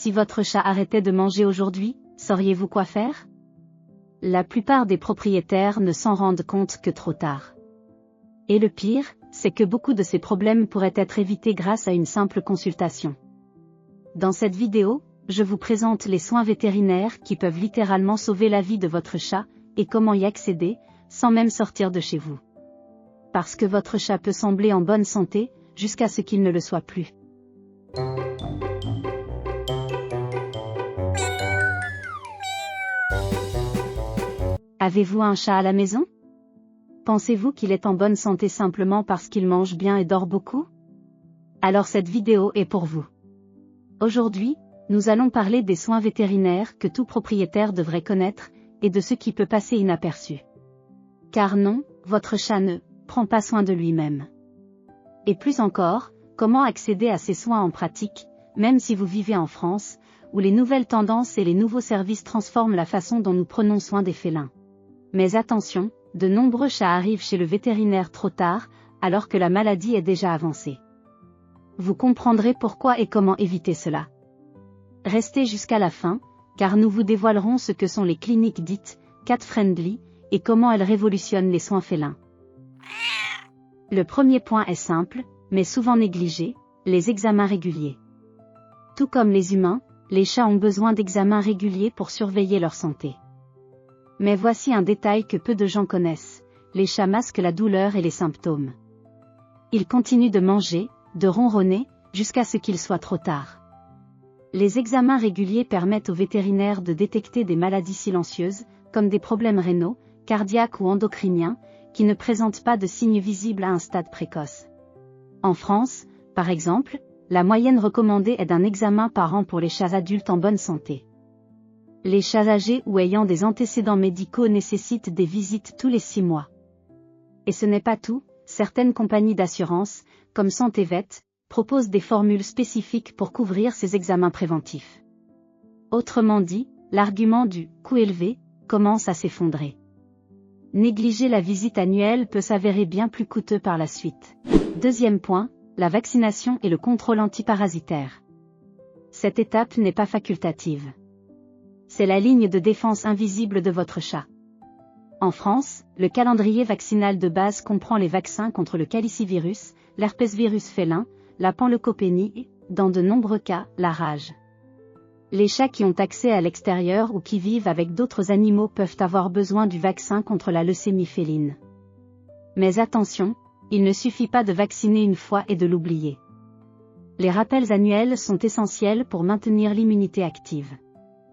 Si votre chat arrêtait de manger aujourd'hui, sauriez-vous quoi faire? La plupart des propriétaires ne s'en rendent compte que trop tard. Et le pire, c'est que beaucoup de ces problèmes pourraient être évités grâce à une simple consultation. Dans cette vidéo, je vous présente les soins vétérinaires qui peuvent littéralement sauver la vie de votre chat, et comment y accéder, sans même sortir de chez vous. Parce que votre chat peut sembler en bonne santé, jusqu'à ce qu'il ne le soit plus. Avez-vous un chat à la maison? Pensez-vous qu'il est en bonne santé simplement parce qu'il mange bien et dort beaucoup? Alors cette vidéo est pour vous. Aujourd'hui, nous allons parler des soins vétérinaires que tout propriétaire devrait connaître, et de ce qui peut passer inaperçu. Car non, votre chat ne prend pas soin de lui-même. Et plus encore, comment accéder à ces soins en pratique, même si vous vivez en France, où les nouvelles tendances et les nouveaux services transforment la façon dont nous prenons soin des félins. Mais attention, de nombreux chats arrivent chez le vétérinaire trop tard, alors que la maladie est déjà avancée. Vous comprendrez pourquoi et comment éviter cela. Restez jusqu'à la fin, car nous vous dévoilerons ce que sont les cliniques dites cat-friendly, et comment elles révolutionnent les soins félins. Le premier point est simple, mais souvent négligé, les examens réguliers. Tout comme les humains, les chats ont besoin d'examens réguliers pour surveiller leur santé. Mais voici un détail que peu de gens connaissent, les chats masquent la douleur et les symptômes. Ils continuent de manger, de ronronner, jusqu'à ce qu'il soit trop tard. Les examens réguliers permettent aux vétérinaires de détecter des maladies silencieuses, comme des problèmes rénaux, cardiaques ou endocriniens, qui ne présentent pas de signes visibles à un stade précoce. En France, par exemple, la moyenne recommandée est d'un examen par an pour les chats adultes en bonne santé. Les chats âgés ou ayant des antécédents médicaux nécessitent des visites tous les 6 mois. Et ce n'est pas tout, certaines compagnies d'assurance, comme SantéVet, proposent des formules spécifiques pour couvrir ces examens préventifs. Autrement dit, l'argument du « coût élevé » commence à s'effondrer. Négliger la visite annuelle peut s'avérer bien plus coûteux par la suite. Deuxième point, la vaccination et le contrôle antiparasitaire. Cette étape n'est pas facultative. C'est la ligne de défense invisible de votre chat. En France, le calendrier vaccinal de base comprend les vaccins contre le calicivirus, l'herpesvirus félin, la panleucopénie et, dans de nombreux cas, la rage. Les chats qui ont accès à l'extérieur ou qui vivent avec d'autres animaux peuvent avoir besoin du vaccin contre la leucémie féline. Mais attention, il ne suffit pas de vacciner une fois et de l'oublier. Les rappels annuels sont essentiels pour maintenir l'immunité active.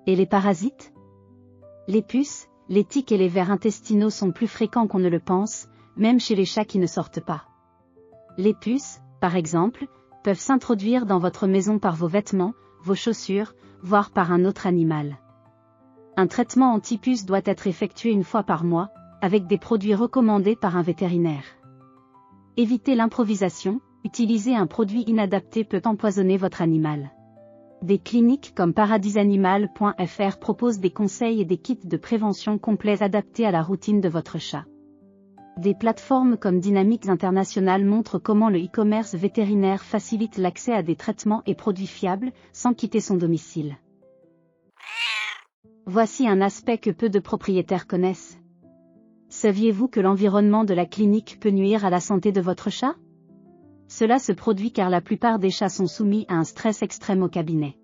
Et les parasites? Les puces, les tiques et les vers intestinaux sont plus fréquents qu'on ne le pense, même chez les chats qui ne sortent pas. Les puces, par exemple, peuvent s'introduire dans votre maison par vos vêtements, vos chaussures, voire par un autre animal. Un traitement anti-puces doit être effectué une fois par mois, avec des produits recommandés par un vétérinaire. Évitez l'improvisation, utiliser un produit inadapté peut empoisonner votre animal. Des cliniques comme paradisanimal.fr proposent des conseils et des kits de prévention complets adaptés à la routine de votre chat. Des plateformes comme Dynamics International montrent comment le e-commerce vétérinaire facilite l'accès à des traitements et produits fiables, sans quitter son domicile. Voici un aspect que peu de propriétaires connaissent. Saviez-vous que l'environnement de la clinique peut nuire à la santé de votre chat? Cela se produit car la plupart des chats sont soumis à un stress extrême au cabinet.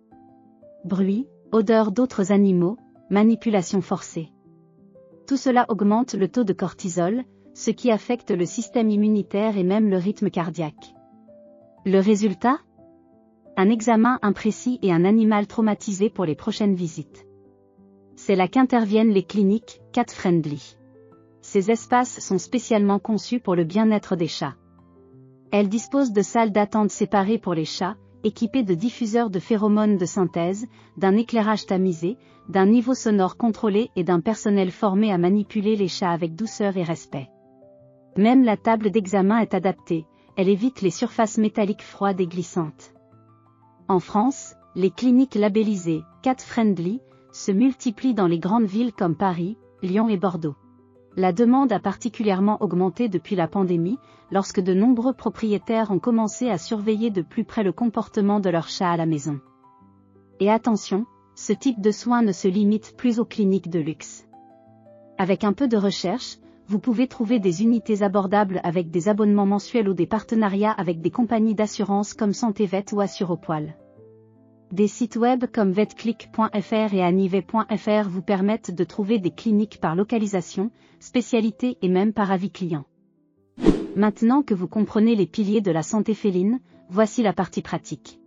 Bruit, odeur d'autres animaux, manipulation forcée. Tout cela augmente le taux de cortisol, ce qui affecte le système immunitaire et même le rythme cardiaque. Le résultat? Un examen imprécis et un animal traumatisé pour les prochaines visites. C'est là qu'interviennent les cliniques cat-friendly. Ces espaces sont spécialement conçus pour le bien-être des chats. Elles disposent de salles d'attente séparées pour les chats, équipées de diffuseurs de phéromones de synthèse, d'un éclairage tamisé, d'un niveau sonore contrôlé et d'un personnel formé à manipuler les chats avec douceur et respect. Même la table d'examen est adaptée, elle évite les surfaces métalliques froides et glissantes. En France, les cliniques labellisées cat-friendly se multiplient dans les grandes villes comme Paris, Lyon et Bordeaux. La demande a particulièrement augmenté depuis la pandémie, lorsque de nombreux propriétaires ont commencé à surveiller de plus près le comportement de leurs chats à la maison. Et attention, ce type de soins ne se limite plus aux cliniques de luxe. Avec un peu de recherche, vous pouvez trouver des unités abordables avec des abonnements mensuels ou des partenariats avec des compagnies d'assurance comme SantéVet ou Assurepoil. Des sites web comme vetclick.fr et anivet.fr vous permettent de trouver des cliniques par localisation, spécialité et même par avis client. Maintenant que vous comprenez les piliers de la santé féline, voici la partie pratique.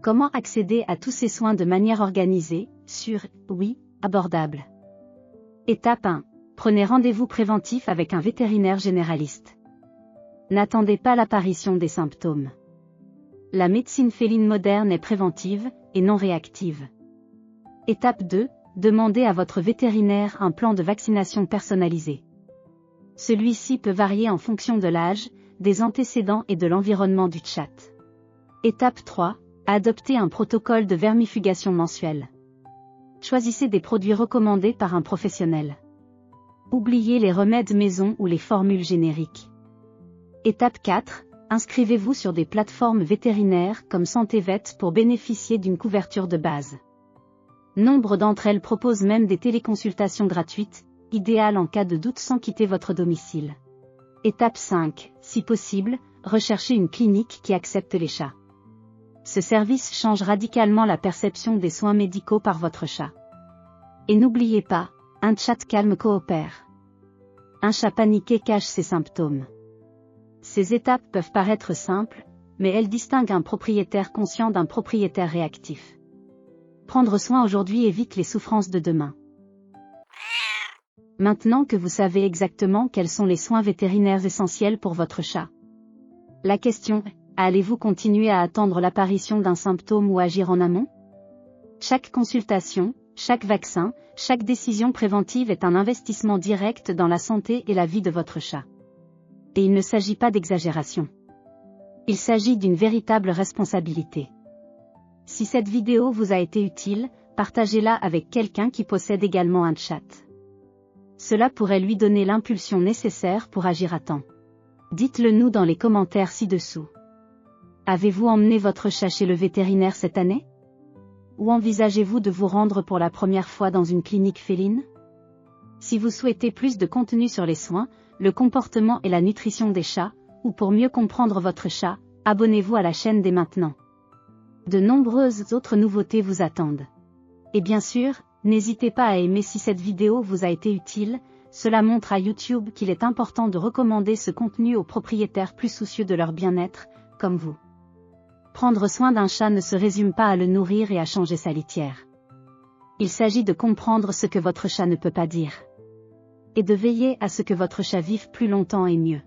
Comment accéder à tous ces soins de manière organisée, sûre, abordable. Étape 1. Prenez rendez-vous préventif avec un vétérinaire généraliste. N'attendez pas l'apparition des symptômes. La médecine féline moderne est préventive, et non réactive. Étape 2. Demandez à votre vétérinaire un plan de vaccination personnalisé. Celui-ci peut varier en fonction de l'âge, des antécédents et de l'environnement du chat. Étape 3. Adoptez un protocole de vermifugation mensuel. Choisissez des produits recommandés par un professionnel. Oubliez les remèdes maison ou les formules génériques. Étape 4. Inscrivez-vous sur des plateformes vétérinaires comme SantéVet pour bénéficier d'une couverture de base. Nombre d'entre elles proposent même des téléconsultations gratuites, idéales en cas de doute sans quitter votre domicile. Étape 5. Si possible, recherchez une clinique qui accepte les chats. Ce service change radicalement la perception des soins médicaux par votre chat. Et n'oubliez pas, un chat calme coopère. Un chat paniqué cache ses symptômes. Ces étapes peuvent paraître simples, mais elles distinguent un propriétaire conscient d'un propriétaire réactif. Prendre soin aujourd'hui évite les souffrances de demain. Maintenant que vous savez exactement quels sont les soins vétérinaires essentiels pour votre chat, la question est, allez-vous continuer à attendre l'apparition d'un symptôme ou agir en amont? Chaque consultation, chaque vaccin, chaque décision préventive est un investissement direct dans la santé et la vie de votre chat. Et il ne s'agit pas d'exagération. Il s'agit d'une véritable responsabilité. Si cette vidéo vous a été utile, partagez-la avec quelqu'un qui possède également un chat. Cela pourrait lui donner l'impulsion nécessaire pour agir à temps. Dites-le nous dans les commentaires ci-dessous. Avez-vous emmené votre chat chez le vétérinaire cette année? Ou envisagez-vous de vous rendre pour la première fois dans une clinique féline? Si vous souhaitez plus de contenu sur les soins, le comportement et la nutrition des chats, ou pour mieux comprendre votre chat, abonnez-vous à la chaîne dès maintenant. De nombreuses autres nouveautés vous attendent. Et bien sûr, n'hésitez pas à aimer si cette vidéo vous a été utile, cela montre à YouTube qu'il est important de recommander ce contenu aux propriétaires plus soucieux de leur bien-être, comme vous. Prendre soin d'un chat ne se résume pas à le nourrir et à changer sa litière. Il s'agit de comprendre ce que votre chat ne peut pas dire. Et de veiller à ce que votre chat vive plus longtemps et mieux.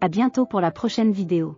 À bientôt pour la prochaine vidéo.